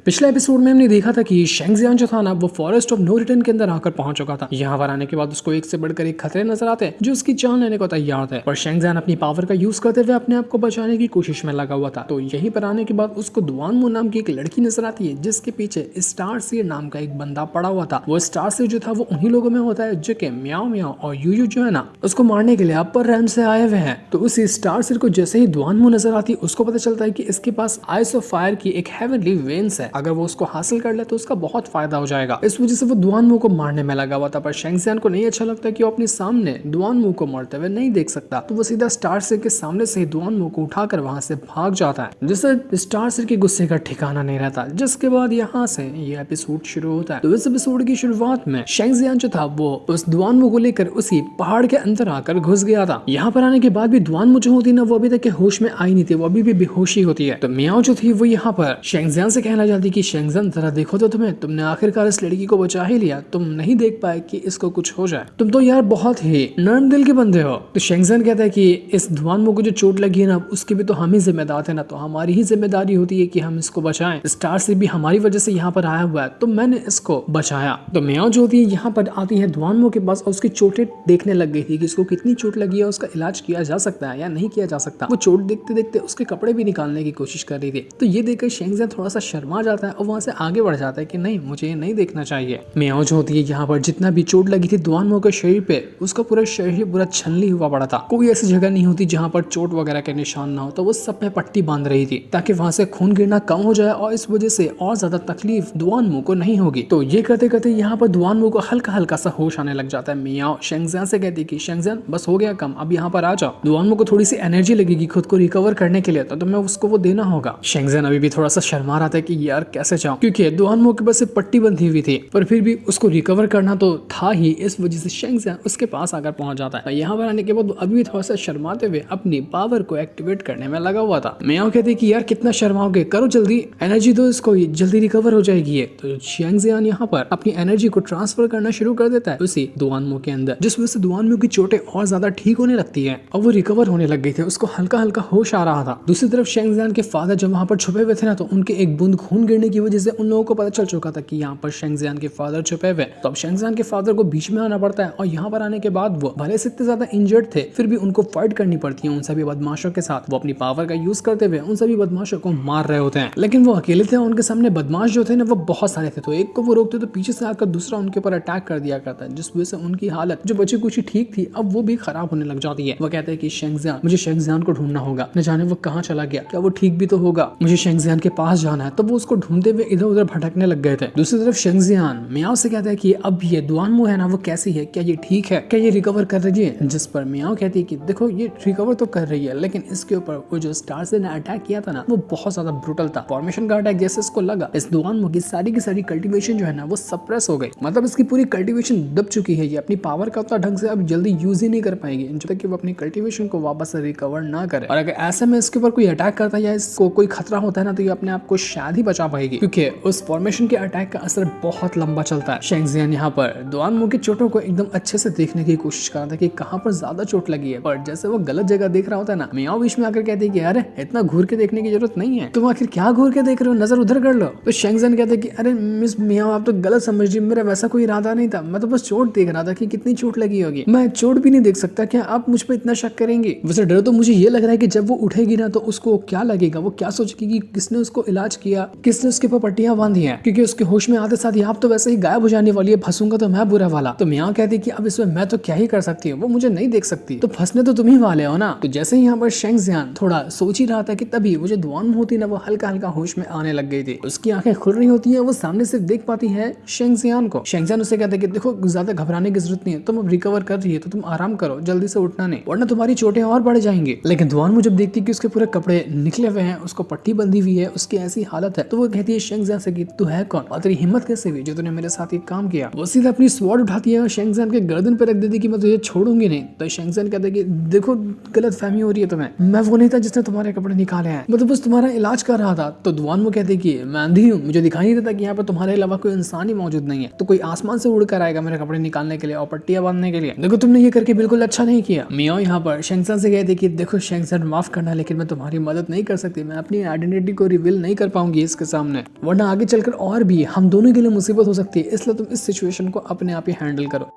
पिछले एपिसोड में हमने देखा था कि शेंगजियान जो था ना वो फॉरेस्ट ऑफ नो रिटर्न के अंदर आकर पहुंच चुका था। यहाँ पर आने के बाद उसको एक से बढ़कर एक खतरे नजर आते हैं जो उसकी जान लेने को तैयार थे, पर शेंगजियान अपनी पावर का यूज करते हुए अपने आप को बचाने की कोशिश में लगा हुआ था। तो यहीं पर आने के बाद उसको दुआनमू नाम की एक लड़की नजर आती है जिसके पीछे स्टार सीड नाम का एक बंदा पड़ा हुआ था। वो स्टार सीड जो था वो उन्हीं लोगों में होता है जो कि म्याओ म्याओ और यूयू जो है ना उसको मारने के लिए अपर रैम से आए हुए हैं। तो उसी स्टार सीड को जैसे ही दुआनमू नजर आती है उसको पता चलता है कि इसके पास आइस ऑफ फायर की एक हेवनली वेन्स है, अगर वो उसको हासिल कर ले तो उसका बहुत फायदा हो जाएगा। इस वजह से वो दुआनमू को मारने में लगा हुआ था, पर शेंगजियान को नहीं अच्छा लगता कि वो अपने सामने दुआनमू को मरते हुए नहीं देख सकता। तो वो सीधा स्टार सीड के सामने से ही दुआनमू को उठाकर वहां से भाग जाता है, जिससे स्टार सीड के गुस्से का ठिकाना नहीं रहता। जिसके बाद यहाँ से ये एपिसोड शुरू होता है। तो इस एपिसोड की शुरुआत में शेंगजियान जो था वो उस दुआनमू को लेकर उसी पहाड़ के अंदर आकर घुस गया था। यहाँ पर आने के बाद भी दुआनमू जो होती है ना वो अभी तक के होश में आई नहीं थी, वो अभी भी बेहोशी होती है। तो म्याओ जो थी वो यहाँ पर शेंगजियान से कहना चाहती कि शेंगजियान जरा देखो तो तुमने आखिरकार इस लड़की को बचा ही लिया, तुम नहीं देख पाए कि इसको कुछ हो जाए, तुम तो यार बहुत ही नर्म दिल के बंदे हो। तो शेंगजियान कहता है कि इस दुआनमू को जो चोट लगी है ना उसके भी तो हम ही जिम्मेदार थे ना, तो हमारी ही जिम्मेदारी होती है कि हम इसको बचाएं। स्टार से भी हमारी वजह से यहाँ पर आया हुआ है तो मैंने इसको बचाया। तो म्याओ जो होती है यहाँ पर आती है दुआनमू के पास और उसकी चोटें देखने लग गई थी कि इसको कितनी चोट लगी है, उसका इलाज किया जा सकता है या नहीं किया जा सकता। वो चोट देखते देखते उसके कपड़े भी निकालने की कोशिश कर रही थी। तो ये देखकर शेंगजियान थोड़ा सा शर्मा जाता है और वहां से आगे बढ़ जाता है कि नहीं, मुझे ये नहीं देखना चाहिए। म्याओ जो होती है यहाँ पर जितना भी चोट लगी थी दुआनमू के शरीर पे, उसका पूरा शरीर पूरा छलनी हुआ पड़ा था। कोई ऐसी जगह नहीं होती जहाँ पर चोट वगैरह के निशान ना हो, तो वो सब पे पट्टी बांध रही थी ताकि वहां से खून गिरना कम हो जाए और इस वजह से और ज्यादा तकलीफ दुआनमू को नहीं होगी। तो ये करते करते यहाँ पर दुआनमू को हल्का हल्का सा होश आने लग जाता है। म्याओ शेंगजियान से कहती कि शेंगजियान बस हो गया कम, अब यहाँ पर आ जाओ। दुआनमू को थोड़ी सी एनर्जी लगेगी खुद को रिकवर करने के लिए, तो तुम्हें उसको वो देना होगा। शेंगजियान अभी भी थोड़ा सा शर्मा रहा था कि यार कैसे जाऊं, क्योंकि दुआनमू के पास पट्टी बंधी हुई थी, पर फिर भी उसको रिकवर करना तो था ही। इस वजह से शेंगजियान उसके पास आकर पहुंच जाता है। यहाँ पर आने के बाद अभी भी थोड़ा सा शर्माते हुए अपनी पावर को एक्टिवेट करने में लगा हुआ था। म्याओ कहते कि यार कितना शर्माओगे, करो जल्दी, एनर्जी दो इसको, जल्दी रिकवर हो जाएगी ये। तो शेंगजियान यहाँ पर अपनी एनर्जी को ट्रांसफर करना शुरू कर देता है उसी दुआनमू के अंदर, जिस वजह से दुआनमू की चोटें और ज्यादा ठीक होने लगती है और वो रिकवर होने लग गई थी। उसको हल्का हल्का होश आ रहा था। दूसरी तरफ शेंगजियान के फादर जब वहां पर छुपे हुए थे ना, तो उनके एक बूंद खून गिरने की वजह से उन लोगों को पता चल चुका था कि यहाँ पर शेंगजियान के फादर छुपे हुए। तो अब शेंगजियान के फादर को बीच में आना पड़ता है और यहाँ पर आने के बाद वो भले से इतने ज्यादा इंजर्ड थे फिर भी उनको फाइट करनी पड़ती है उन सभी बदमाशों के साथ। वो अपनी पावर का यूज करते हुए उन सभी बदमाशों को मार रहे होते हैं, लेकिन वो अकेले थे और उनके सामने बदमाश जो थे ना वो बहुत सारे थे। तो एक को वो रोकते तो पीछे से आकर दूसरा उनके ऊपर अटैक कर दिया करता है, जिस वजह से उनकी हालत जो बची कुछ ठीक थी अब वो भी खराब होने लग जाती है। वो कहते हैं कि शेंगजियान, मुझे शेंगजियान को ढूंढना होगा, न जाने वो कहाँ चला गया, क्या वो ठीक भी तो होगा, मुझे शेंगजियान के पास जाना है। तो वो उसको ढूंढते हुए इधर उधर भटकने लग गए थे। दूसरी तरफ शेंगजियान म्याओ से कहता है कि अब ये दुआनमू है ना वो कैसी है, क्या ये ठीक है, क्या ये रिकवर कर रही है। जिस पर म्याओ कहती है कि देखो ये रिकवर तो कर रही है, लेकिन इसके ऊपर वो जो स्टार से ने अटैक किया था ना वो बहुत ज्यादा ब्रूटल था। फॉर्मेशन का अटैक जैसे इसको लगा, इस दुआनमू की सारी कल्टीवेशन जो है ना वो सप्रेस हो गई, मतलब इसकी पूरी कल्टीवेशन दब चुकी है। ये अपनी पावर का उतना ढंग से अब जल्दी यूज ही नहीं कर पाएगी जब तक कि वो अपनी कल्टीवेशन को वापस से रिकवर ना करे। और अगर ऐसे में इसके ऊपर कोई अटैक करता है या इसको कोई खतरा होता है ना तो ये अपने आप को शायद ही बचा पाएगी, क्योंकि उस फॉर्मेशन के अटैक का असर बहुत लंबा चलता है। शेंगजियान यहाँ पर दुआनमू की चोटों को एकदम अच्छे से देखने की कोशिश कर रहा था कि कहाँ पर ज्यादा चोट लगी है, पर जैसे वो गलत जगह देख रहा होता है ना, म्याओ बीच में आकर कहती है कि अरे इतना घूर के देखने की जरूरत नहीं है, तुम आखिर क्या घूर के देख रहे हो, नजर उधर कर लो। तो शेंगजियान कहते हैं कि अरे मिस म्याओ आप तो गलत समझ रही, मेरा वैसा कोई इरादा नहीं था, मैं तो बस चोट देख रहा था कि कितनी चोट लगी होगी, मैं चोट भी नहीं देख सकता, क्या आप मुझ पर इतना शक करेंगे। वैसे डर तो मुझे ये लग रहा है कि जब वो उठेगी ना तो उसको क्या लगेगा, वो क्या सोचेगी कि किसने उसको इलाज किया, किसने उसके ऊपर पट्टियां बांधी हैं, क्योंकि उसके होश में आते साथ आप तो वैसे ही गायब हो जाने वाली है, फंसूंगा तो मैं बुरा वाला। तो म्याओ कहती कि अब इसमें मैं तो क्या ही कर सकती हूँ, वो मुझे नहीं देख सकती, तो फंसने तो तुम ही वाले हो ना। तो जैसे ही यहाँ पर शेंगजियान थोड़ा सोच ही रहा था कि तभी वो जो दुआनमू होती ना वो हल्का हल्का होश में आने लग गई थी। उसकी आंखें खुल रही होती है, वो सामने से देख पाती है शेंगजियान को। शेंगजियान उसे कहते कि देखो ज्यादा घबराने की जरूरत नहीं है, तुम अब रिकवर कर रही है तो तुम आराम करो, जल्दी से उठना नहीं वरना तुम्हारी चोटें और बढ़ जाएंगी। लेकिन दुआनमू जब देखती कि उसके पूरे कपड़े निकले हुए हैं, उसको पट्टी बंधी हुई है, उसकी ऐसी हालत है, तो वो कहती है शेंगजियान से कि तू है कौन और तेरी हिम्मत कैसे हुई जो तूने मेरे साथ ये काम किया। वो सीधा अपनी स्वॉर्ड उठाती है और शेंगजियान के गर्दन पे रख देती कि मैं तुझे छोड़ूंगी नहीं। तो शेंगजियान कहते कि देखो गलत फहमी हो रही है तुम्हें, मैं वो नहीं था जिसने तुम्हारे कपड़े निकाले हैं, मैं तो बस तुम्हारा इलाज कर रहा था। तो दुआनमू कहते कि मैं अंधी हूँ, मुझे दिखाई नहीं देता कि यहाँ पर तुम्हारे अलावा कोई इंसान ही मौजूद नहीं है, तो कोई आसमान से उड़कर आएगा मेरे कपड़े निकालने के लिए और पट्टियां बांधने के लिए। देखो तुमने ये करके बिल्कुल अच्छा नहीं किया। म्याओ यहाँ पर शेंगजियान से कहते कि देखो शेंगजियान माफ करना, लेकिन मैं तुम्हारी मदद नहीं कर सकती, मैं अपनी आइडेंटिटी को रिवील नहीं कर पाऊंगी इसके सामने, वरना आगे चलकर और भी हम दोनों के लिए मुसीबत हो सकती है, इसलिए तुम इस सिचुएशन को अपने आप ही हैंडल करो।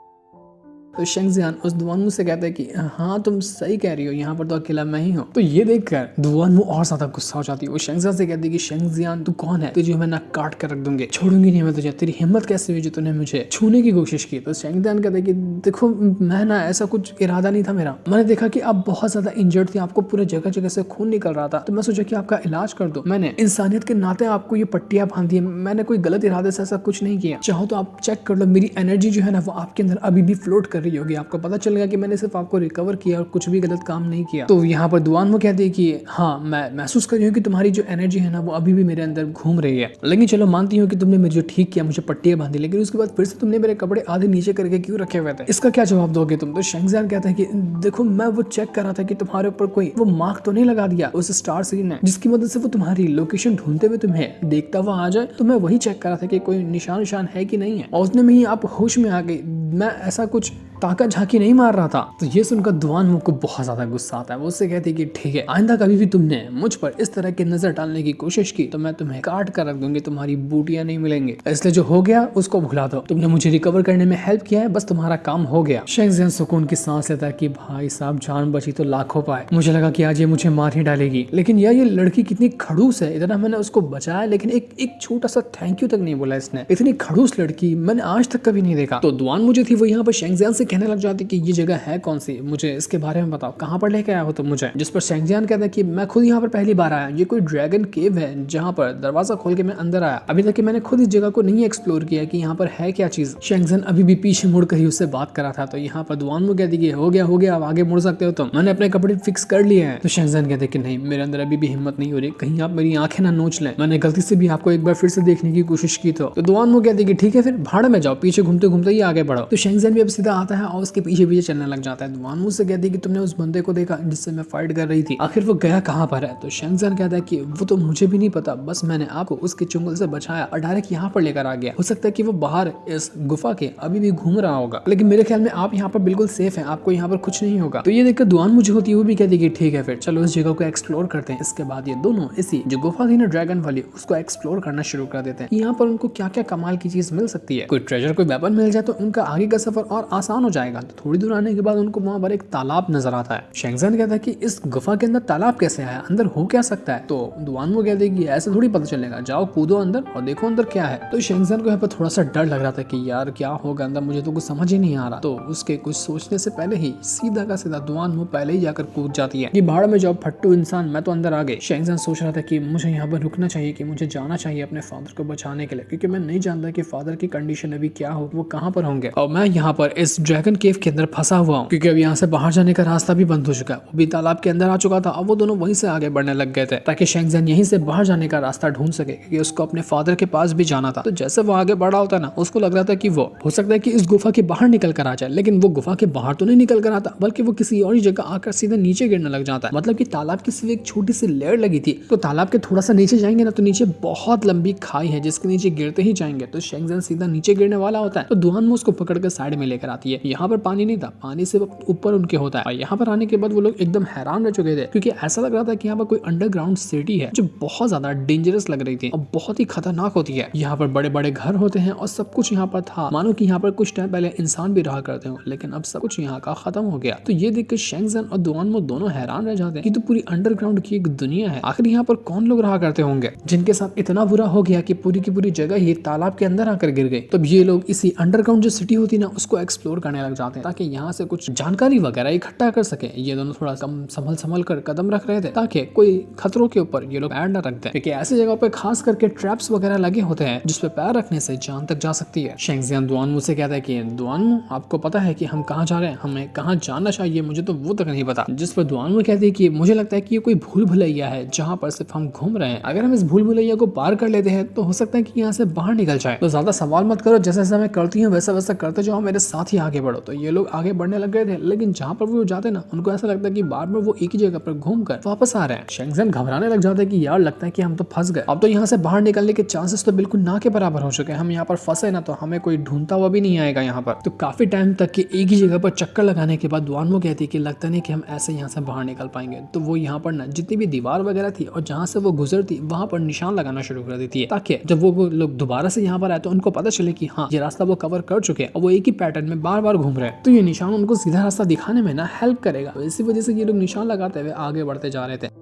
तो शेंगजियान उस दुआनमू से कहता है कि हाँ तुम सही कह रही हो, यहाँ पर तो अकेला मैं ही हूँ। तो ये देखकर दुआनमू और ज्यादा गुस्सा हो जाती है। वो शेंगजियान से कहती है कि शेंगजियान तू कौन है, तुझे मैं ना काट कर रख दूंगी, छोड़ूंगी नहीं मैं तुझे, तेरी हिम्मत कैसे हुई जो तूने मुझे छूने की कोशिश की। तो शेंगजियान कहता है कि देखो मैं ना ऐसा कुछ इरादा नहीं था मेरा, मैंने देखा कि आप बहुत ज्यादा इंजर्ड थी, आपको पूरे जगह जगह से खून निकल रहा था, तो मैं सोचा कि आपका इलाज कर दो, मैंने इंसानियत के नाते आपको ये पट्टियां बांध दी, मैंने कोई गलत इरादे से ऐसा कुछ नहीं किया। चाहो तो आप चेक कर लो, मेरी एनर्जी जो है ना वो आपके अंदर अभी भी फ्लोट कर रही होगी, आपको पता चलेगा कि मैंने सिर्फ आपको रिकवर किया और कुछ भी गलत काम नहीं किया। तो यहाँ पर दुआनमू कहती है कि हाँ मैं महसूस कर रही हूँ कि तुम्हारी जो एनर्जी है ना वो अभी भी मेरे अंदर घूम रही है, लेकिन चलो मानती हूँ कि तुमने मुझे जो ठीक किया, मुझे पट्टियां बांधी, लेकिन उसके बाद फिर से तुमने मेरे कपड़े आधे नीचे करके क्यों रखे हुए थे, इसका क्या जवाब दोगे तुम। तो शेंगजियान कहता है कि देखो मैं वो चेक कर रहा था कि तुम्हारे ऊपर कोई वो मार्क तो नहीं लगा दिया उस स्टार सीन ने, जिसकी मदद से वो तुम्हारी लोकेशन ढूंढते हुए तुम्हें देखता हुआ आ जाए, तो मैं वही चेक कर रहा था कि कोई निशान है कि नहीं है, और उसने में ही आप होश में आ गई, मैं ऐसा कुछ ताका झांकी नहीं मार रहा था। तो ये सुनकर दुआनमू को बहुत ज्यादा गुस्सा आता है। वो उससे कहती है कि ठीक है, आइंदा कभी भी तुमने मुझ पर इस तरह की नजर डालने की कोशिश की तो मैं तुम्हें काट कर रख दूंगी, तुम्हारी बूटियां नहीं मिलेंगी, इसलिए जो हो गया उसको भुला दो, तुमने मुझे रिकवर करने में हेल्प किया है, बस तुम्हारा काम हो गया। शेंगजियान सुकून की सांस लेता है कि भाई साहब जान बची तो लाखों पाए, मुझे लगा कि आज ये मुझे मार ही डालेगी, लेकिन यार ये लड़की कितनी खड़ूस है, इतना मैंने उसको बचाया लेकिन एक छोटा सा थैंक यू तक नहीं बोला इसने, इतनी खड़ूस लड़की मैंने आज तक कभी नहीं देखा। तो दुआनमू जो थी वो यहाँ पर शेंगजियान से कहने लग जाती कि ये जगह है कौन सी, मुझे इसके बारे में बताओ, कहाँ पर लेके आया हो तुम मुझे। जिस पर शेंगजियान कहता है कि मैं खुद यहाँ पर पहली बार आया, ये कोई ड्रैगन केव है जहाँ पर दरवाजा खोल के मैं अंदर आया, अभी तक कि मैंने खुद इस जगह को नहीं एक्सप्लोर किया कि यहाँ पर है क्या चीज। शेंगजियान अभी भी पीछे मुड़कर ही उससे बात कर रहा था। तो यहाँ पर दुआनमू कहती कि हो गया अब आगे मुड़ सकते हो तुम, मैंने अपने कपड़े फिक्स कर लिए हैं। तो शेंगजियान कहते कि नहीं, मेरे अंदर अभी भी हिम्मत नहीं हो रही, कहीं आप मेरी आंखें ना नोच लें, मैंने गलती से भी आपको एक बार फिर से देखने की कोशिश की। तो दुआनमू कहती कि ठीक है फिर भाड़ में जाओ, पीछे घूमते घूमते ही आगे बढ़ो। तो शेंगजियान भी अब सीधा आता है और उसके पीछे पीछे चलने लग जाता है। दुआनमू से कहती है कि तुमने उस बंदे को देखा जिससे मैं फाइट कर रही थी, आखिर वो गया कहाँ पर है। तो शेंगजियान कहता है कि वो तो मुझे भी नहीं पता, बस मैंने आपको उसके चुंगल से बचाया और डायरेक्ट यहाँ पर लेकर आ गया, हो सकता है कि वो बाहर इस गुफा के अभी भी घूम रहा होगा, लेकिन मेरे ख्याल में आप यहाँ पर बिल्कुल सेफ हैं, आपको यहाँ पर कुछ नहीं होगा। तो ये देखकर दुआनमू जो होती है वो भी कहती है कि ठीक है फिर चलो इस जगह को एक्सप्लोर करते हैं। इसके बाद ये दोनों इसी जो गुफा थी ना ड्रैगन वाली, उसको एक्सप्लोर करना शुरू कर देते हैं। यहाँ पर उनको क्या क्या कमाल की चीज मिल सकती है, कोई ट्रेजर कोई वेपन मिल जाए तो उनका आगे का सफर और आसान हो जाएगा। तो थोड़ी दूर आने के बाद उनको वहाँ पर एक तालाब नजर आता है। शेंगजियान कहता है कि इस गुफा के अंदर तालाब कैसे आया, अंदर हो क्या सकता है। तो दुआनमू कहते हैं कि ऐसे थोड़ी पता चलेगा, जाओ कूदो अंदर और देखो अंदर क्या है। तो शेंगजियान को यहाँ पर थोड़ा सा डर लग रहा था कि यार क्या होगा अंदर, मुझे तो कुछ समझ ही नहीं आ रहा। तो उसके कुछ सोचने से पहले ही सीधा का सीधा दुआनमू पहले ही जाकर कूद जाती है कि भाड़ में जाओ फट्टू इंसान, मैं तो अंदर आ गई। शेंगजियान सोच रहा था कि मुझे यहाँ पर रुकना चाहिए, कि मुझे जाना चाहिए अपने फादर को बचाने के लिए, क्योंकि मैं नहीं जानता कि फादर की कंडीशन अभी क्या हो, वो कहाँ पर होंगे, और मैं यहाँ पर इस ड्रैगन केव के अंदर फंसा हुआ हूँ, क्योंकि अब यहाँ से बाहर जाने का रास्ता भी बंद हो चुका है, वो भी तालाब के अंदर आ चुका था। अब वो दोनों वहीं से आगे बढ़ने लग गए थे ताकि शेंगजियान यहीं से बाहर जाने का रास्ता ढूंढ सके, क्योंकि उसको अपने फादर के पास भी जाना था। तो जैसे वो आगे बढ़ा होता ना, उसको लग रहा था कि वो हो सकता है कि इस गुफा के बाहर निकल कर आ जाए, लेकिन वो गुफा के बाहर तो नहीं निकल कर आता, बल्कि वो किसी और जगह आकर सीधे नीचे गिरने लग जाता है। मतलब कि तालाब की सिर्फ एक छोटी सी लेयर लगी थी, तो तालाब के थोड़ा सा नीचे जाएंगे ना तो नीचे बहुत लंबी खाई है जिसके नीचे गिरते ही जाएंगे तो शेंगजियान सीधा नीचे गिरने वाला होता है। तो दुआनमू उसको पकड़कर साइड में लेकर आती है। यहाँ पर पानी नहीं था, पानी से ऊपर उनके होता है। और यहाँ पर आने के बाद वो लोग एकदम हैरान रह चुके थे, क्योंकि ऐसा लग रहा था कि यहाँ पर कोई अंडरग्राउंड सिटी है जो बहुत ज्यादा डेंजरस लग रही थी और बहुत ही खतरनाक होती है। यहाँ पर बड़े बड़े घर होते हैं और सब कुछ यहाँ पर था, मानो कि यहाँ पर कुछ टाइम पहले इंसान भी रहा करते हो, लेकिन अब सब कुछ यहाँ का खत्म हो गया। तो ये देखकर शेंगजियान और दुआनमू दोनों हैरान रह जाते हैं कि तो पूरी अंडरग्राउंड की एक दुनिया है, आखिर यहाँ पर कौन लोग रहा करते होंगे जिनके साथ इतना बुरा हो गया कि पूरी की पूरी जगह ही तालाब के अंदर आकर गिर गई। तब ये लोग इसी अंडरग्राउंड जो सिटी होती है ना उसको एक्सप्लोर करने लग जाते हैं ताकि यहाँ से कुछ जानकारी वगैरह इकट्ठा कर सके। ये दोनों थोड़ा कम संभल कर कदम रख रहे थे ताकि कोई खतरों के ऊपर ये लोग पैर न रख दें, क्योंकि ऐसी जगह पे खास करके ट्रैप्स वगैरह लगे होते हैं जिसपे पैर रखने से जान तक जा सकती है। शेंगजियान दुआनमू से कहता है कि दुआनमू आपको पता है कि हम कहाँ जा रहे हैं, हमें कहाँ जाना चाहिए, मुझे तो वो तक नहीं पता। जिस पर दुआनमू कहती है कि मुझे लगता है कि ये कोई भूल भुलैया है जहाँ पर सिर्फ हम घूम रहे हैं, अगर हम इस भूल भुलैया को पार कर लेते हैं तो हो सकता है कि यहाँ से बाहर निकल जाए। तो ज्यादा सवाल मत करो, जैसे जैसे मैं करती हूँ वैसा वैसा करते जाओ, मेरे साथ ही आगे आगे बढ़ो। तो ये लोग आगे बढ़ने लग गए थे, लेकिन जहाँ पर वो जाते ना उनको ऐसा लगता है कि बार बार वो एक ही जगह पर घूमकर वापस आ रहे हैं। शेंगज़ेन घबराने लग जाते हैं कि यार लगता है कि हम तो फंस गए, अब तो यहाँ से बाहर निकलने के चांसेस तो बिल्कुल ना के बराबर हो चुके हैं। हम यहाँ पर फंसे ना तो हमें कोई ढूंढता हुआ भी नहीं आएगा यहाँ पर। तो काफी टाइम तक के एक ही जगह पर चक्कर लगाने के बाद दुआनमो कहती है कि लगता नहीं कि हम ऐसे यहाँ से बाहर निकल पाएंगे। तो वो यहाँ पर ना जितनी भी दीवार वगैरह थी और जहाँ से वो गुजरती वहां पर निशान लगाना शुरू कर देती है, ताकि जब वो लोग दोबारा से यहाँ पर आए तो उनको पता चले कि हाँ ये रास्ता वो कवर कर चुके हैं और वो एक ही पैटर्न में बार बार घूम रहे हैं। तो ये निशान उनको सीधा रास्ता दिखाने में ना हेल्प करेगा। इसी वजह से ये लोग निशान लगाते हुए आगे बढ़ते जा रहे थे।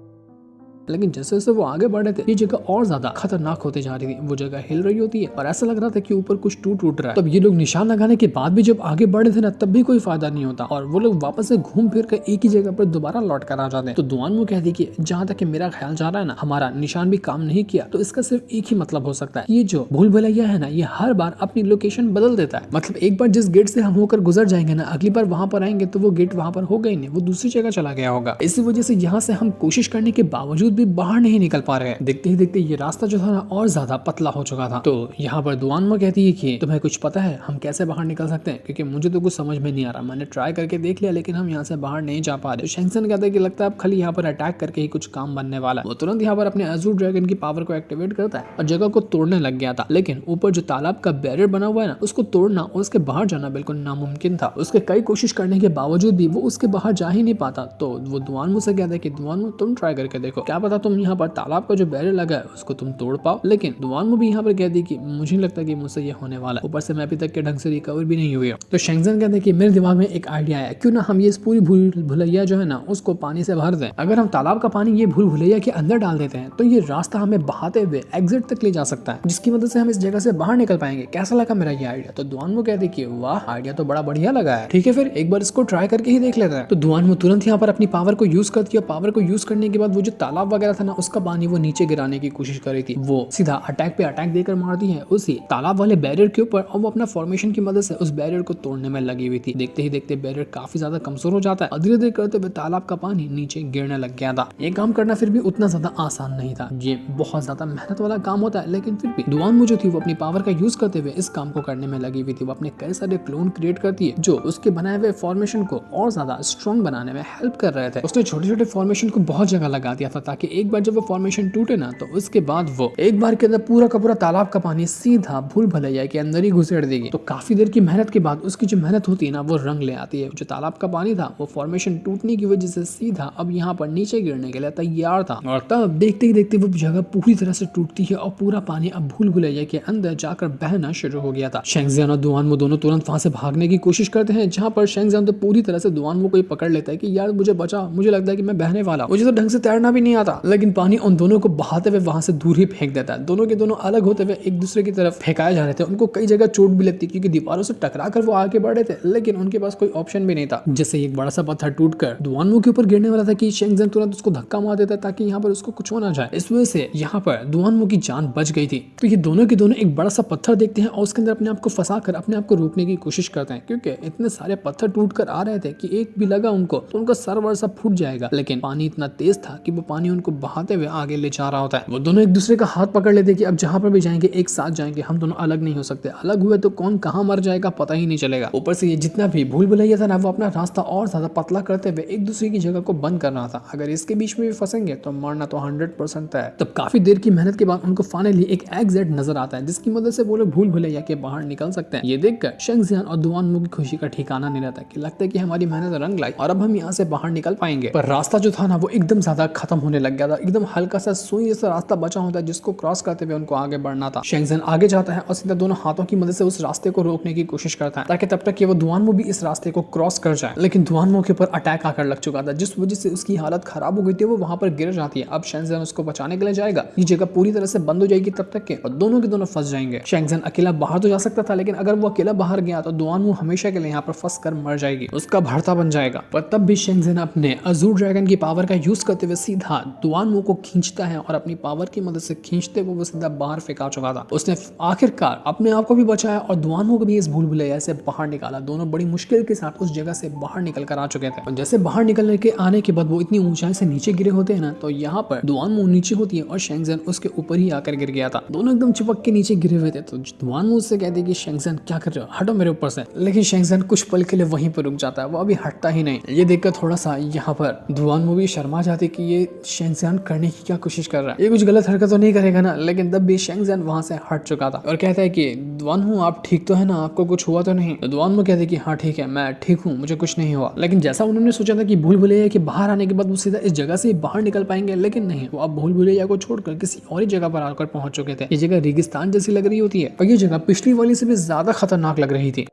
लेकिन जैसे जैसे वो आगे बढ़ रहे थे ये जगह और ज्यादा खतरनाक होते जा रही थी। वो जगह हिल रही होती है और ऐसा लग रहा था कि ऊपर कुछ टूट रहा है। तब ये लोग निशान लगाने के बाद भी जब आगे बढ़ रहे थे ना तब भी कोई फायदा नहीं होता और वो लोग वापस से घूम फिर कर एक ही जगह पर दोबारा लौट कर आ जाते हैं। तो दुआनमो कहती कि जहाँ तक मेरा ख्याल जा रहा है ना हमारा निशान भी काम नहीं किया, तो इसका सिर्फ एक ही मतलब हो सकता है, ये जो भूल भुलैया है ना ये हर बार अपनी लोकेशन बदल देता है। मतलब एक बार जिस गेट से हम होकर गुजर जाएंगे ना अगली बार वहां पर आएंगे तो वो गेट वहां पर होगा ही नहीं, वो दूसरी जगह चला गया होगा। इसी वजह से यहाँ से हम कोशिश करने के बावजूद भी बाहर नहीं निकल पा रहे हैं। देखते ही देखते ये रास्ता जो था ना और ज्यादा पतला हो चुका था। तो यहाँ पर दुआनमो कहती है कि तुम्हें कुछ पता है हम कैसे बाहर निकल सकते हैं, क्योंकि मुझे तो कुछ समझ में नहीं आ रहा, मैंने ट्राई करके देख लिया लेकिन हम यहाँ से बाहर नहीं जा पा रहे। शेंगज़ेन कहता है कि लगता है अब खाली यहाँ पर अटैक करके ही कुछ काम बनने वाला है। वो तुरंत यहाँ पर अपने अज़ूर ड्रैगन की पावर को एक्टिवेट करता है और जगह को तोड़ने लग गया था। लेकिन ऊपर जो तालाब का बैरियर बना हुआ है ना उसको तोड़ना और उसके बाहर जाना बिल्कुल नामुमकिन था। उसके कई कोशिश करने के बावजूद भी वो उसके बाहर जा ही नहीं पाता। तो वो दुआनमो से कहता है कि दुआनमो तुम ट्राई करके देखो, क्या पता तुम यहाँ पर तालाब का जो बैरियर लगा है उसको तुम तोड़ पाओ। लेकिन दुआनमो भी यहाँ पर कहती कि मुझे नहीं लगता कि मुझसे ये होने वाला, ऊपर से मैं अभी तक के ढंग से रिकवर भी नहीं हुई। तो शेंगज़ेन कहते हैं कि मेरे दिमाग में एक आइडिया है, क्यों ना हम ये पूरी भूल भुलैया जो है ना उसको पानी से भर दें। अगर हम तालाब का पानी ये भूल भुलैया के अंदर डाल देते हैं तो ये रास्ता हमें बहाते हुए एग्जिट तक ले जा सकता है, जिसकी मदद से हम इस जगह से बाहर निकल पाएंगे। कैसा लगा मेरा ये आइडिया? तो दुआनमो कहते हैं कि वाह आइडिया तो बड़ा बढ़िया लगा है, ठीक है फिर एक बार इसको ट्राई करके ही देख लेते हैं। तो दुआनमो तुरंत यहाँ पर अपनी पावर को यूज करती है। पावर को यूज करने के बाद वो जो तालाब वगैरह था ना उसका पानी वो नीचे गिराने की कोशिश कर रही थी, वो सीधा अटैक पे अटैक देकर मारती है उसी तालाब वाले बैरियर के ऊपर और वो अपना फॉर्मेशन की मदद से उस बैरियर को तोड़ने में लगी हुई थी। देखते ही देखते बैरियर काफी ज्यादा कमजोर हो जाता है और धीरे धीरे करते हुए तालाब का पानी नीचे गिरने लग गया था। ये काम करना फिर भी उतना ज्यादा आसान नहीं था, ये बहुत ज्यादा मेहनत वाला काम होता है। लेकिन फिर भी दुआनमो जो थी वो अपनी पावर का यूज करते हुए इस काम को करने में लगी हुई थी। वो अपने कई सारे क्लोन क्रिएट करती है जो उसके बनाए हुए फॉर्मेशन को और ज्यादा स्ट्रॉन्ग बनाने में हेल्प कर रहे थे। उसने छोटे छोटे फॉर्मेशन को बहुत जगह लगा दिया था ताकि एक बार जब वो फॉर्मेशन टूटे ना तो उसके बाद वो एक बार के अंदर पूरा का पूरा तालाब का पानी सीधा भूल भुलैया के अंदर ही घुसेड़ देगी। तो काफी देर की मेहनत के बाद उसकी जो मेहनत होती है ना वो रंग ले आती है। जो तालाब का पानी था वो फॉर्मेशन टूटने की वजह से सीधा अब यहाँ पर नीचे गिरने के लिए तैयार था। और तब देखते ही देखते वो जगह पूरी तरह से टूटती है और पूरा पानी अब भूल भुलैया के अंदर जाकर बहना शुरू हो गया था। शेंगज़ेन और दुआनमो दोनों तुरंत वहां से भागने की कोशिश करते हैं, जहाँ पर शेंगज़ेन तो पूरी तरह से दुआनमो को ही पकड़ लेता है कि यार मुझे बचा, मुझे लगता है कि मैं बहने वाला, मुझे तो ढंग से तैरना भी नहीं आता। लेकिन पानी उन दोनों को बहाते हुए वहां से दूर ही फेंक देता है। दोनों के दोनों अलग होते हुए एक दूसरे की तरफ फेंकाए जा रहे थे। उनको कई जगह चोट भी लगती क्योंकि दीवारों से टकरा कर वो आगे बढ़ रहे थे, लेकिन उनके पास कोई ऑप्शन भी नहीं था। जैसे एक बड़ा सा पत्थर टूटकर दुआनमो के ऊपर गिरने वाला था कि शेंगज़ेन तुरंत उसको धक्का मार देता ताकि यहाँ पर उसको कुछ हो ना जाए। इस वजह से यहाँ पर दुआनमो की जान बच गई थी। तो ये दोनों के दोनों एक बड़ा सा पत्थर देखते हैं और उसके अंदर अपने आप को फंसा कर अपने आप को रोकने की कोशिश करते हैं, क्योंकि इतने सारे पत्थर टूट कर आ रहे थे कि एक भी लगा उनको तो उनका सर वर सब फूट जाएगा। लेकिन पानी इतना तेज था कि वो पानी उनको बहाते हुए आगे ले जा रहा होता है। वो दोनों एक दूसरे का हाथ पकड़ लेते कि अब जहाँ पर भी जाएंगे एक साथ जाएंगे, हम दोनों अलग नहीं हो सकते। अलग हुए तो कौन कहाँ मर जाएगा पता ही नहीं चलेगा। ऊपर से ये जितना भी भूल भुलैया था ना वो अपना रास्ता और ज्यादा पतला करते हुए एक दूसरे की जगह को बंद कर रहा था। अगर इसके बीच में भी फंसेंगे तो मरना तो 100% है। तब काफी देर की मेहनत के बाद उनको फाइनली एक एग्जिट नजर आता है जिसकी मदद से वो लोग भूल भुलैया के बाहर निकल सकते हैं। ये देखकर शेंगज़ेन और दुआनमो की खुशी का ठिकाना नहीं रहता कि लगता है कि हमारी मेहनत रंग लाई और अब हम यहाँ से बाहर निकल पाएंगे। पर रास्ता जो था ना वो एकदम ज्यादा खत्म होने लग गया था। एकदम हल्का सा सुई जैसा रास्ता बचा होता है जिसको क्रॉस करते हुए उनको आगे बढ़ना था। शेंगज़ेन आगे जाता है और सीधा दोनों हाथों की मदद से उस रास्ते को रोकने की कोशिश करता है ताकि तब तक कि वो दुआनमो भी इस रास्ते को क्रॉस कर जाए। लेकिन दुआनमो के ऊपर अटैक आकर लग चुका था जिस वजह से उसकी हालत खराब हो गई थी, वो वहां पर गिर जाती है। अब शेंगज़ेन उसको बचाने के लिए जाएगा, ये जगह पूरी तरह से बंद हो जाएगी तब तक के और दोनों के दोनों फंस जाएंगे। शेंगज़ेन अकेला बाहर तो जा सकता था, लेकिन अगर वो अकेला बाहर गया तो दुआनमो हमेशा के लिए यहाँ पर फंस कर मर जाएगी, उसका भरता बन जाएगा। पर तब भी शेंगज़ेन अपने अज़ूर ड्रैगन की पावर का यूज करते हुए सीधा दुआनमू को खींचता है और अपनी पावर की मदद से खींचते हुए वो सीधा बाहर फेंका चुका था। उसने आखिरकार अपने आप को भी बचाया और दुआनमू को भी इस भूल भुलैया से बाहर निकाला। दोनों बड़ी मुश्किल के साथ उस जगह से बाहर निकल कर आ चुके थे और जैसे बाहर निकलने के आने के बाद वो इतनी ऊंचाई से नीचे गिरे होते हैं ना, तो यहाँ पर दुआनमू नीचे होती है और शेंगजन उसके ऊपर ही आकर गिर गया था। दोनों एकदम चिपक के नीचे गिरे हुए थे। तो दुआनमू उससे कहते कि शेंगजन क्या कर रहे हो, हटो मेरे ऊपर से। लेकिन शेंगजन कुछ पल के लिए वहीं पर रुक जाता है, वो अभी हटता ही नहीं। ये देखकर थोड़ा सा यहाँ पर दुआनमू भी शर्मा जाती कि ये शेंगजन करने की क्या कोशिश कर रहा है, ये कुछ गलत हरकत तो नहीं करेगा ना। लेकिन तब भी शेंगजन वहां से हट चुका था और कहता है कि दुआनमू आप ठीक तो है ना, आपको कुछ हुआ तो नहीं। तो दुआनमू कहते कि हाँ ठीक है, मैं ठीक हूँ, मुझे कुछ नहीं हुआ। लेकिन जैसा उन्होंने सोचा था कि भूल भुलैया के बाहर आने के बाद वो सीधा इस जगह से बाहर निकल पाएंगे, लेकिन नहीं, वो अब भूल भुलैया को छोड़कर किसी और ही जगह पर आकर पहुंच चुके थे। ये जगह रेगिस्तान जैसी लग रही होती है और ये जगह पिछली वाली से भी ज्यादा खतरनाक लग रही थी।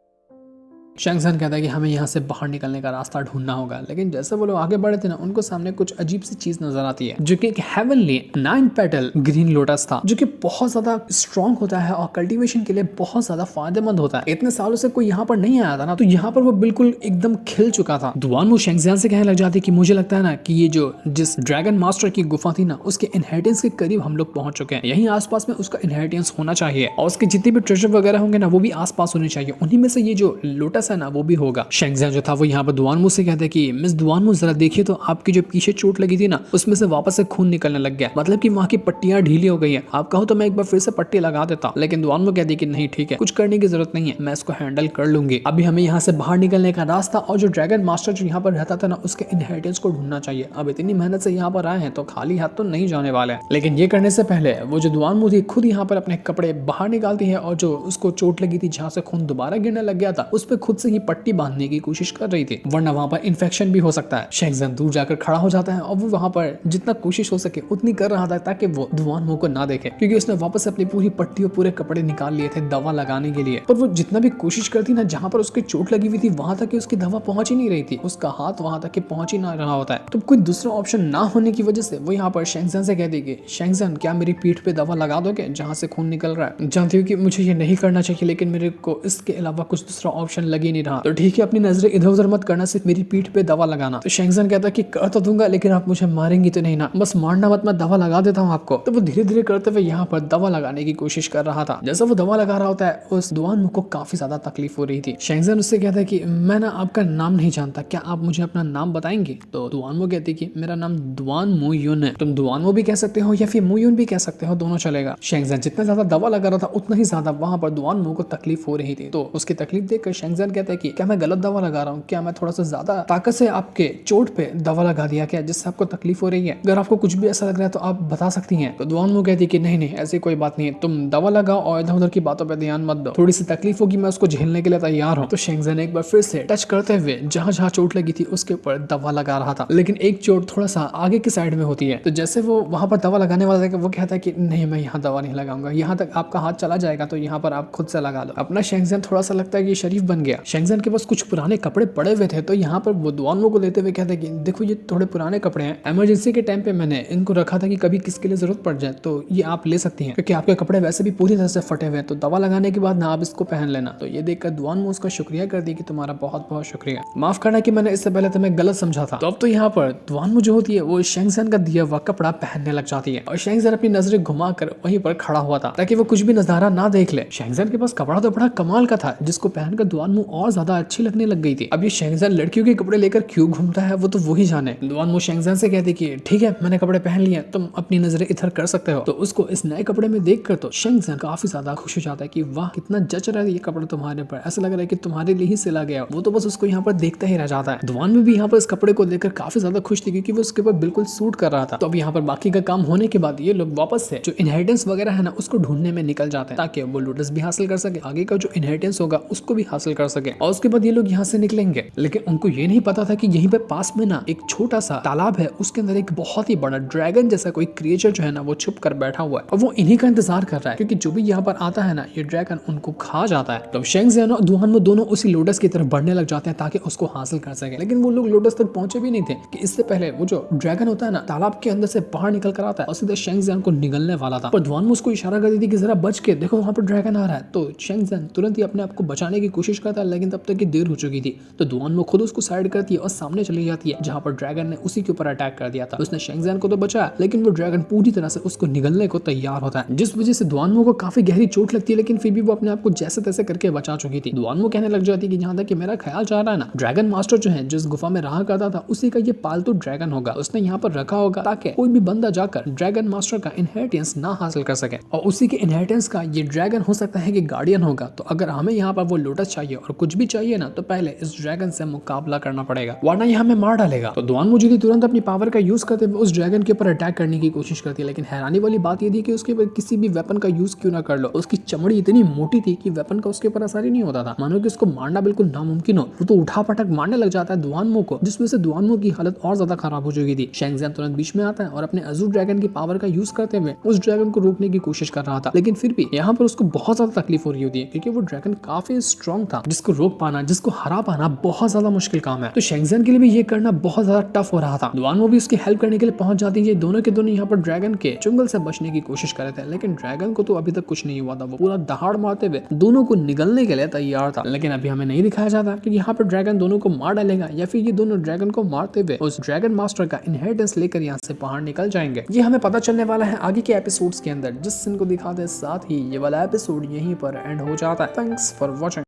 शेंगजन कहता है कि हमें यहाँ से बाहर निकलने का रास्ता ढूंढना होगा। लेकिन जैसे वो लोग आगे बढ़े थे ना, उनको सामने कुछ अजीब सी चीज नजर आती है जो कि एक हेवनली 9 पेटल ग्रीन लोटस था, जो कि बहुत ज्यादा स्ट्रॉन्ग होता है और कल्टीवेशन के लिए बहुत ज्यादा फायदेमंद होता है। इतने सालों से कोई यहाँ पर नहीं आया था ना, तो यहाँ पर वो बिल्कुल एकदम खिल चुका था। दुआनमू शेंगजन से कहने लग जाती कि मुझे लगता है ना कि ये जो जिस ड्रैगन मास्टर की गुफा थी ना, उसके इनहेरिटेंस के करीब हम लोग पहुंच चुके हैं। यहीं आसपास में उसका इनहेरिटेंस होना चाहिए और उसके जितने भी ट्रेजर वगैरह होंगे ना, वो भी आसपास होने चाहिए। उन्हीं में से ये जो लोटस है ना, वो भी होगा। शेंगजन जो था वो यहाँ पर दुआनमू से कहता है कि मिस दुआनमू जरा देखिए तो आपकी जो पीछे चोट लगी थी ना, उसमें से वापस से खून निकलने लग गया, मतलब कि वहाँ की पट्टियां ढीली हो गई है। आप कहो तो मैं एक बार फिर से पट्टी लगा देता। लेकिन दुआनमू कहती है कि नहीं ठीक है, कुछ करने की जरूरत नहीं है, मैं इसको हैंडल कर लूंगी। अभी हमें यहाँ से बाहर निकलने का रास्ता और जो ड्रैगन मास्टर जो यहाँ पर रहता था ना, उसके इनहेरिटेंस को ढूंढना चाहिए। अब इतनी मेहनत से यहाँ पर आए हैं तो खाली हाथ तो नहीं जाने वाले हैं। लेकिन ये करने से पहले वो जो दुआनमू थी खुद यहाँ पर अपने कपड़े बाहर निकालती है और जो उसको चोट लगी थी, जहाँ से खून दोबारा गिरने लग गया था, उस पर खुद से ही पट्टी बांधने की कोशिश कर रही थी, वरना वहां पर इन्फेक्शन भी हो सकता है। शेंगजन दूर जाकर खड़ा हो जाता है और वो वहां पर जितना कोशिश हो सके उतनी कर रहा था ताकि वो दुआनमू को ना देखे, क्योंकि उसने वापस से अपनी पूरी पट्टी और पूरे कपड़े निकाल लिए थे दवा लगाने के लिए। पर वो जितना भी कोशिश करती ना, जहां पर उसकी चोट लगी हुई थी वहां तक उसकी दवा पहुंच ही नहीं रही थी, उसका हाथ वहां तक पहुंच ही ना रहा होता है। तो कोई दूसरा ऑप्शन ना होने की वजह से वो यहाँ पर शेंगजन से कहती कि शेंगजन क्या मेरी पीठ पे दवा लगा दोगे जहाँ से खून निकल रहा है। जानती हूँ कि मुझे ये नहीं करना चाहिए, लेकिन मेरे को इसके अलावा कुछ दूसरा ऑप्शन लग ही नहीं रहा। तो ठीक है, अपनी नजरें इधर उधर मत करना, सिर्फ मेरी पीठ पे दवा लगाना। तो शेंगजन कहता है कि कर तो दूंगा, लेकिन आप मुझे मारेंगी तो नहीं ना, बस मारना मत, मैं दवा लगा देता हूँ आपको। तो वो धीरे धीरे करते हुए यहाँ पर दवा लगाने की कोशिश कर रहा था। जैसे वो दवा लगा रहा होता है, उस दुआनमू को काफी ज्यादा तकलीफ हो रही थी। शेंगजन उससे कहता है कि मैं ना आपका नाम नहीं जानता, क्या आप मुझे अपना नाम बताएंगे। तो दुआनमू कहती कि मेरा नाम दुआनमू युन है। तुम दुआनमू भी कह सकते हो या फिर मुयुन भी कह सकते हो, दोनों चलेगा। शेंगजन जितना ज्यादा दवा लगा रहा था उतना ही ज्यादा वहां पर दुआनमू को तकलीफ हो रही थी। तो उसकी तकलीफ देखकर शेंगजन कहता है कि क्या मैं गलत दवा लगा रहा हूँ, क्या मैं थोड़ा सा ज्यादा ताकत से आपके चोट पे दवा लगा दिया क्या, जिससे आपको तकलीफ हो रही है। अगर आपको कुछ भी ऐसा लग रहा है तो आप बता सकती हैं। तो दुआनमू कहती है कि नहीं नहीं, ऐसी कोई बात नहीं है, तुम दवा लगाओ और इधर उधर की बातों पे ध्यान मत दो, थोड़ी सी तकलीफ होगी, मैं उसको झेलने के लिए तैयार हूँ। तो शेंगजन एक बार फिर से टच करते हुए जहाँ जहाँ चोट लगी थी उसके ऊपर दवा लगा रहा था, लेकिन एक चोट थोड़ा सा आगे की साइड में होती है। तो जैसे वो वहां पर दवा लगाने वाला था, वो कहता है कि नहीं मैं यहाँ दवा नहीं लगाऊंगा, यहाँ तक आपका हाथ चला जाएगा तो यहाँ पर आप खुद से लगा लो। अपना शेंगजन थोड़ा सा लगता है कि शरीफ बन गया। शेंगजन के पास कुछ पुराने कपड़े पड़े हुए थे, तो यहाँ पर वो दुआनमू को लेते हुए कहते हैं कि देखो ये थोड़े पुराने कपड़े हैं, इमरजेंसी के टाइम पे मैंने इनको रखा था कि कभी किसके लिए जरूरत पड़ जाए तो ये आप ले सकती हैं, क्योंकि आपके कपड़े वैसे भी पूरी तरह से फटे हुए हैं, तो दवा लगाने के बाद ना आप इसको पहन लेना। तो ये देखकर दुआनमू उसका शुक्रिया कर दी कि तुम्हारा बहुत बहुत शुक्रिया, माफ करना कि मैंने इससे पहले तुम्हें गलत समझा था। तो अब तो यहाँ पर दुआनमू जो होती है वो शेंगजन का दिया हुआ कपड़ा पहनने लग जाती है और शेंगजन अपनी नजरें घुमाकर वहीं पर खड़ा हुआ था ताकि वो कुछ भी नजारा ना देख ले। शेंगजन के पास कपड़ा तो बड़ा कमाल का था, जिसको पहनकर दुआनमू और ज्यादा अच्छी लगने लग गई थी। अब ये शेंगजन लड़कियों के कपड़े लेकर क्यों घूमता है वो तो वही जाने। दुआनमू शेंगजन से कहती कि ठीक है मैंने कपड़े पहन लिए, तुम अपनी नजरें इधर कर सकते हो। तो उसको इस नए कपड़े में देखकर तो शेंगजन काफी ज्यादा खुश हो जाता है कि वाह कितना जच रहा है ये कपड़ा तुम्हारे पर, ऐसा लग रहा है कि तुम्हारे लिए ही सिला गया। वो तो बस उसको यहाँ पर देखता ही रह जाता है। दुआनमू भी यहाँ पर इस कपड़े को लेकर काफी ज्यादा खुश थी क्योंकि वो उसके ऊपर बिल्कुल सूट कर रहा था। तो अब यहाँ पर बाकी का काम होने के बाद ये लोग वापस से जो इनहेरिटेंस वगैरह है ना उसको ढूंढने में निकल जाते हैं ताकि वो लोटस भी हासिल कर सके, आगे का जो इनहेरिटेंस होगा उसको भी हासिल कर सके। और उसके बाद ये लोग यहाँ से निकलेंगे, लेकिन उनको ये नहीं पता था कि यहीं पे पास में ना एक छोटा सा तालाब है, उसके अंदर एक बहुत ही बड़ा ड्रैगन जैसा कोई क्रिएचर जो है ना वो छुप कर बैठा हुआ है और वो इन्हीं का इंतजार कर रहा है, क्योंकि जो भी यहाँ पर आता है ना ये ड्रैगन उनको खा जाता है। तो शेंगजन और दुआनमू दोनों उसी लोटस की तरफ बढ़ने लग जाते हैं ताकि उसको हासिल कर सके, लेकिन वो लोग लोटस तक पहुंचे भी नहीं थे कि इससे पहले वो जो ड्रैगन होता है ना तालाब के अंदर से बाहर निकल कर आता है और सीधे शेंगजन को निगलने वाला था। पर दुआनमू उसको इशारा कर दी थी कि जरा बच के देखो वहां पर ड्रैगन आ रहा है। तो शेंगजन तुरंत ही अपने आप को बचाने की कोशिश करता है, लेकिन तब तक की देर हो चुकी थी। तो दुआनमो खुद उसको साइड करती है और सामने चली जाती है जहाँ पर ड्रैगन ने उसी के ऊपर अटैक कर दिया था। उसने शेंगज़ियान को तो बचाया लेकिन वो ड्रैगन पूरी तरह से उसको निगलने को तैयार होता है, जिस वजह से दुआनमो को काफी गहरी चोट लगती है, लेकिन फिर भी वो अपने आप को जैसे तैसे करके बचा चुकी थी। दुआनमो कहने लग जाती है कि जहाँ तक कि मेरा ख्याल जा रहा है ना, ड्रैगन मास्टर जो है जिस गुफा में रहा करता था उसी का ये पालतू ड्रैगन होगा। उसने यहाँ पर रखा होगा ताकि कोई भी बंदा जाकर ड्रैगन मास्टर का इनहेरिटेंस ना हासिल कर सके, और उसी के इनहेरिटेंस का ये ड्रैगन हो सकता है कि गार्डियन होगा। तो अगर हमें यहाँ पर वो लोटस चाहिए और कुछ भी चाहिए ना, तो पहले इस ड्रैगन से मुकाबला करना पड़ेगा, वरना ये हमें मार डालेगा। तो दुआनमो जी तुरंत अपनी पावर का यूज करते हुए उस ड्रैगन के ऊपर अटैक करने की कोशिश करती है, लेकिन हैरानी वाली बात ये थी कि उसके ऊपर किसी भी वेपन का यूज क्यों ना कर लो, उसकी चमड़ी इतनी मोटी थी कि वेपन का उसके ऊपर असर ही नहीं होता था, मानो कि उसको मारना बिल्कुल नामुमकिन हो। वो तो उठा पटक मारने लग जाता है दुआनमो को, जिस वजह से दुआनमो की हालत और ज्यादा खराब हो चुकी थी। शेंगज़ियान तुरंत बीच में आता है और अपने अज़ूर ड्रैगन की पावर का यूज करते हुए उस ड्रैगन को रोकने की कोशिश कर रहा था, लेकिन फिर भी यहाँ पर उसको बहुत ज्यादा तकलीफ हो रही होती है क्योंकि वो ड्रैगन काफी स्ट्रॉन्ग था, जिसको रोक पाना, जिसको हरा पाना बहुत ज्यादा मुश्किल काम है। तो शेंगज़ियान के लिए भी ये करना बहुत ज्यादा टफ हो रहा था। दुआनमो भी उसकी हेल्प करने के लिए पहुंच जाती है। दोनों के दोनों यहाँ पर ड्रैगन के चुंगल से बचने की कोशिश कर रहे थे, लेकिन ड्रैगन को तो अभी तक कुछ नहीं हुआ था। वो पूरा दहाड़ मारते हुए दोनों को निगलने के लिए तैयार था, लेकिन अभी हमें नहीं दिखाया जाता कि यहाँ पर ड्रैगन दोनों को मार डालेगा या फिर ये दोनों ड्रैगन को मारते हुए उस ड्रैगन मास्टर का इनहेरिटेंस लेकर यहाँ से बाहर निकल जाएंगे। ये हमें पता चलने वाला है आगे के एपिसोड्स के अंदर, जिस सीन को दिखाते साथ ही ये वाला एपिसोड यहीं पर एंड हो जाता है। Thanks for watching.